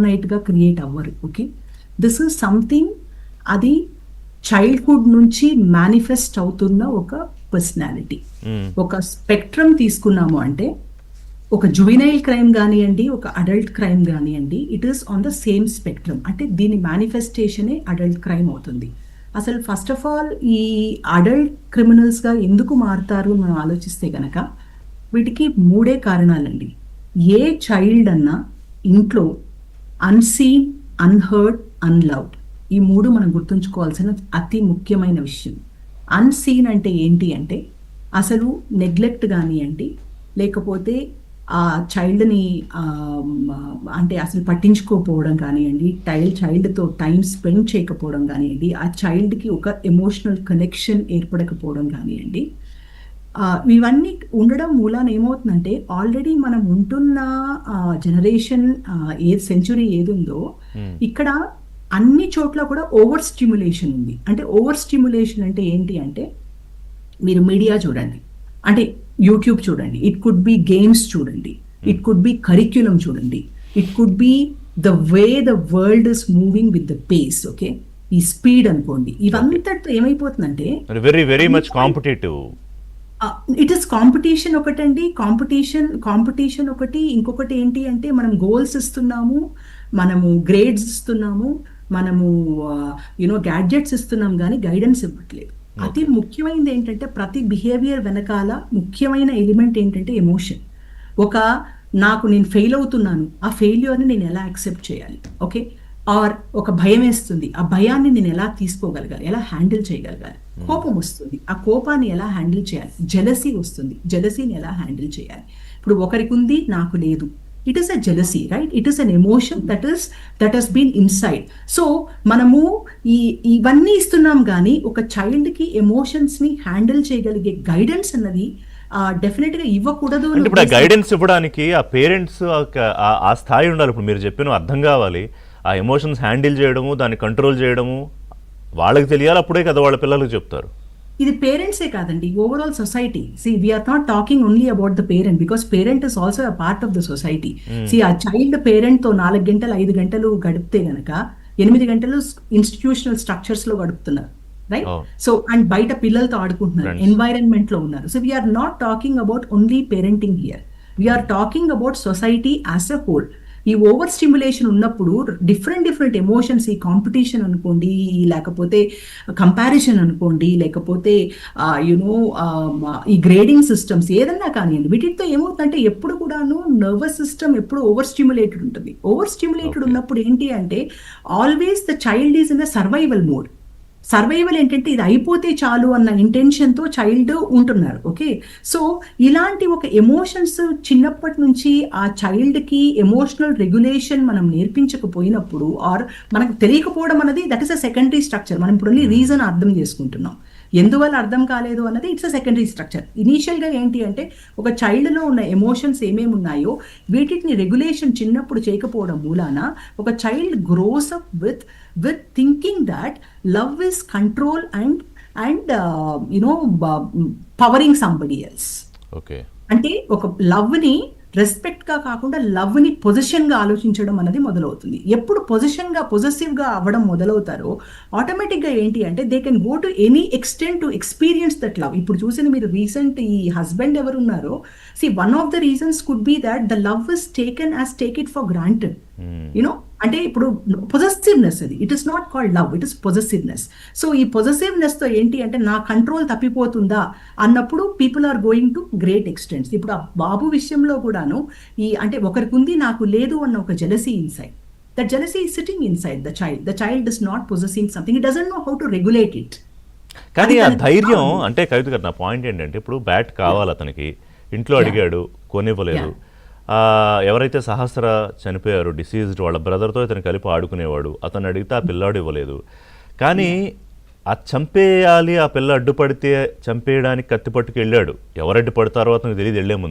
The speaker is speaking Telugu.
నైట్గా క్రియేట్ అవ్వరు. ఓకే, దిస్ ఇస్ సంథింగ్, అది చైల్డ్హుడ్ నుంచి మేనిఫెస్ట్ అవుతున్న ఒక పర్సనాలిటీ. ఒక స్పెక్ట్రమ్ తీసుకున్నాము అంటే ఒక జువినైల్ క్రైమ్ కానివ్వండి, ఒక అడల్ట్ క్రైమ్ కానివ్వండి, it is on the same spectrum. అంటే దీని మేనిఫెస్టేషనే అడల్ట్ క్రైమ్ అవుతుంది. అసలు ఫస్ట్ ఆఫ్ ఆల్ ఈ అడల్ట్ క్రిమినల్స్గా ఎందుకు మారుతారు మనం ఆలోచిస్తే కనుక వీటికి మూడే కారణాలండి. ఏ చైల్డ్ అన్నా ఇంట్లో అన్సీన్, అన్హర్డ్, అన్లవ్డ్, ఈ మూడు మనం గుర్తుంచుకోవాల్సిన అతి ముఖ్యమైన విషయం. అన్సీన్ అంటే ఏంటి అంటే అసలు నెగ్లెక్ట్ కానివ్వండి, లేకపోతే ఆ చైల్డ్ని అంటే అసలు పట్టించుకోకపోవడం కానివ్వండి, చైల్డ్తో టైం స్పెండ్ చేయకపోవడం కానివ్వండి, ఆ చైల్డ్కి ఒక ఎమోషనల్ కనెక్షన్ ఏర్పడకపోవడం కానివ్వండి, ఇవన్నీ ఉండడం మూలాన ఏమవుతుందంటే ఆల్రెడీ మనం ఉంటున్న జనరేషన్ సెంచురీ ఏదుందో ఇక్కడ అన్ని చోట్ల కూడా ఓవర్ స్టిమ్యులేషన్ ఉంది. అంటే ఓవర్ స్టిమ్యులేషన్ అంటే ఏంటి అంటే మీరు మీడియా చూడండి, అంటే యూట్యూబ్ చూడండి, ఇట్ కుడ్ బి గేమ్స్ చూడండి, ఇట్ కుడ్ బి కరిక్యులం చూడండి, it could be the way the world is moving with the pace. Okay, ఈ స్పీడ్ అనుకోండి, ఇవంతటితో ఏమైపోతుందంటే very very much competitive. It is competition ఒకటండి, కాంపిటీషన్ ఒకటి. ఇంకొకటి ఏంటి అంటే మనం గోల్స్ ఇస్తున్నాము, మనము గ్రేడ్స్ ఇస్తున్నాము, మనము గ్యాడ్జెట్స్ ఇస్తున్నాం, కానీ గైడెన్స్ ఇవ్వట్లేదు. అతి ముఖ్యమైనది ఏంటంటే ప్రతి బిహేవియర్ వెనకాల ముఖ్యమైన ఎలిమెంట్ ఏంటంటే ఎమోషన్. నేను ఫెయిల్ అవుతున్నాను, ఆ ఫెయిల్యూర్ని నేను ఎలా యాక్సెప్ట్ చేయాలి, ఓకే, ఆర్ ఒక భయం వేస్తుంది, ఆ భయాన్ని నేను ఎలా తీసుకోగలగాలి, ఎలా హ్యాండిల్ చేయగలగాలి. కోపం వస్తుంది, ఆ కోపాన్ని ఎలా హ్యాండిల్ చేయాలి. జెలసీ వస్తుంది, జెలసీని ఎలా హ్యాండిల్ చేయాలి. ఇప్పుడు ఒకరికి ఉంది, నాకు లేదు. It is a jealousy, right? It is an emotion that has been inside. So మనము ఇవన్నీ ఇస్తున్నాం, కానీ ఒక చైల్డ్కి ఎమోషన్స్ని హ్యాండిల్ చేయగలిగే గైడెన్స్ అన్నది డెఫినెట్ గా ఇవ్వకూడదు. ఇప్పుడు గైడెన్స్ ఇవ్వడానికి ఆ పేరెంట్స్ ఆ స్థాయి ఉండాలి. ఇప్పుడు మీరు చెప్పిన అర్థం కావాలి, ఆ ఎమోషన్స్ హ్యాండిల్ చేయడము, దాన్ని కంట్రోల్ చేయడము వాళ్ళకి తెలియాలి. అప్పుడే కదా వాళ్ళ పిల్లలకు చెప్తారు. ఇది పేరెంట్సే కాదండి, overall society. We are not talking only about the parent, because parent is also a part of the society. ఆ చైల్డ్ పేరెంట్తో 4 గంటలు 5 గంటలు గడిపితే గనక 8 గంటలు ఇన్స్టిట్యూషనల్ స్ట్రక్చర్స్ లో గడుపుతున్నారు, రైట్? సో అండ్ బయట పిల్లలతో ఆడుకుంటున్నారు, ఎన్వైరన్మెంట్ లో ఉన్నారు. So we are not talking about only parenting here, we are talking about society as a whole. ఈ ఓవర్ స్టిమ్యులేషన్ ఉన్నప్పుడు డిఫరెంట్ ఎమోషన్స్, ఈ కాంపిటీషన్ అనుకోండి, లేకపోతే కంపారిజన్ అనుకోండి, లేకపోతే ఈ గ్రేడింగ్ సిస్టమ్స్ ఏదన్నా కానివ్వండి, వీటితో ఏమవుతుందంటే ఎప్పుడు కూడాను నర్వస్ సిస్టమ్ ఎప్పుడు ఓవర్ స్టిమ్యులేటెడ్ ఉంటుంది. ఓవర్ స్టిమ్యులేటెడ్ ఉన్నప్పుడు ఏంటి అంటే always the child is in the survival mode. Survival ఏంటంటే ఇది అయిపోతే చాలు అన్న ఇంటెన్షన్తో చైల్డ్ ఉంటున్నారు. ఓకే, సో ఇలాంటి ఒక ఎమోషన్స్ చిన్నప్పటి నుంచి ఆ చైల్డ్కి ఎమోషనల్ రెగ్యులేషన్ మనం నేర్పించకపోయినప్పుడు, ఆర్ మనకు తెలియకపోవడం అనేది that is a secondary structure. మనం ఇప్పుడు రీజన్ అర్థం చేసుకుంటున్నాం, ఎందువల్ల అర్థం కాలేదు అన్నది ఇట్స్ అ సెకండరీ స్ట్రక్చర్. ఇనీషియల్గా ఏంటి అంటే ఒక చైల్డ్లో ఉన్న ఎమోషన్స్ ఏమేమి ఉన్నాయో వీటిని రెగ్యులేషన్ చిన్నప్పుడు చేయకపోవడం మూలాన ఒక child gross up with thinking that love is control and pouring somebody else. Okay, అంటే ఒక లవ్ని రెస్పెక్ట్గా కాకుండా లవ్ని పొజిషన్గా ఆలోచించడం అనేది మొదలవుతుంది. ఎప్పుడు పొజిటివ్గా అవ్వడం మొదలవుతారో ఆటోమేటిక్గా ఏంటి అంటే they can go to any extent to experience that love. ఇప్పుడు చూసిన మీరు రీసెంట్ ఈ హస్బెండ్ ఎవరు ఉన్నారో, one of the reasons could be that the love is taken as take it for granted. అంటే ఇప్పుడు పొజెసివ్నెస్, అది it is not called love, it is possessiveness. So ఈ పొజెసివ్నెస్తో ఏంటి అంటే నా కంట్రోల్ తప్పిపోతుందా అన్నప్పుడు people are going to great extents. ఇప్పుడు ఆ బాబు విషయంలో కూడాను అంటే ఒకరికి ఉంది, నాకు లేదు అన్న ఒక jealousy inside. That jealousy is sitting inside the child. The child is not possessing something, it doesn't know how to regulate it. కానీ ఆ ధైర్యం అంటే కవిత గారు, నా పాయింట్ ఏంటంటే ఇప్పుడు బ్యాట్ కావాలి అతనికి, ఇంట్లో అడిగాడు, కొనివ్వలేదు. ఎవరైతే సహస్ర చనిపోయారు డిసీజ్డ్, వాళ్ళ బ్రదర్తో ఇతను కలిపి ఆడుకునేవాడు, అతను అడిగితే ఆ పిల్లాడు ఇవ్వలేదు. కానీ ఆ చంపేయాలి, ఆ పిల్ల అడ్డుపడితే చంపేయడానికి కత్తి పట్టుకు వెళ్ళాడు. ఎవరు అడ్డుపడతారో అతనికి తెలియదు వెళ్ళే ముందు.